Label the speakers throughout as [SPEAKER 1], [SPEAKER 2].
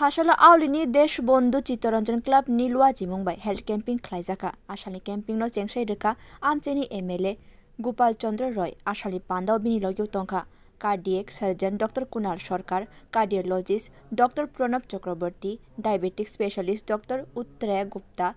[SPEAKER 1] Phashala Aulini Desh Bondu Chittaranjan Club Nilwa Jimungbai Health Camping Klaizaka Ashali Camping no Chengsai Reka Amcheni MLA Gopal Chandra Roy Ashali Pandao Bini Logyo Tonka Cardiac Surgeon Dr. Kunal Sarkar Cardiologist Dr. Pranab Chakraborty Diabetic Specialist Dr. Uttraya Gupta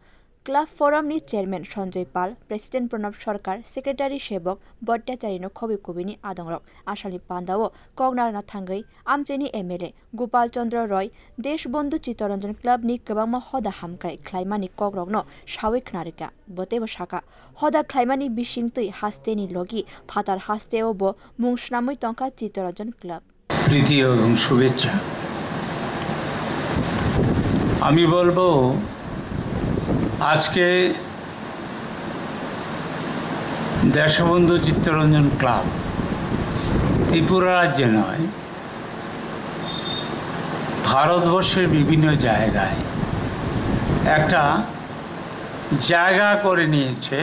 [SPEAKER 1] Club Forum ni Chairman Sanjay Pal President Pranab Sarkar Secretary Shebok Bhattacharya no Khobi Kubini Adongrok Ashali Pandao Kognar na Thangai Amcheni MLA Gopal Chandra Roy Desh Bondhu Chittaranjan Club ni Kabangma Hoda Hamkai Klaimani Kogrok no Shawik Narika Botebo Shaka Hoda Klaimani Bishingtui Hasteni Logi Phatar Hasteo Bo Mungshnamui Tonka Chittaranjan Club
[SPEAKER 2] প্রীতি এবং শুভেচ্ছা আমি বলবো আজকে Deshbandhu Chittaranjan club Tripura রাজ্যে নয় ভারতবর্ষের বিভিন্ন জায়গায় একটা জায়গা করে নিয়েছে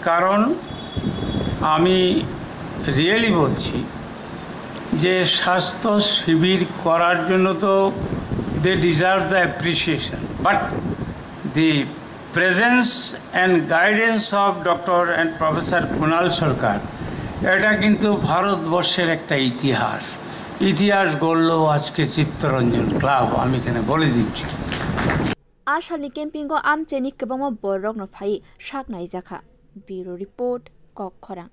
[SPEAKER 2] কারণ আমি রিয়েলি বলছি যে স্বাস্থ্য শিবির করার জন্য তো they deserve the appreciation but the presence and guidance of Dr. and Professor Kunal Sarkar এটা কিন্তু ভারতবর্ষের একটা ইতিহাস গড়ল আজকে চিত্তরঞ্জন ক্লাব আমি এখানে বলে দিচ্ছি
[SPEAKER 1] Ashali Camping go Amcheni Kabama Borok no Phai Shak Naizaka Bureau Report Kok Khorang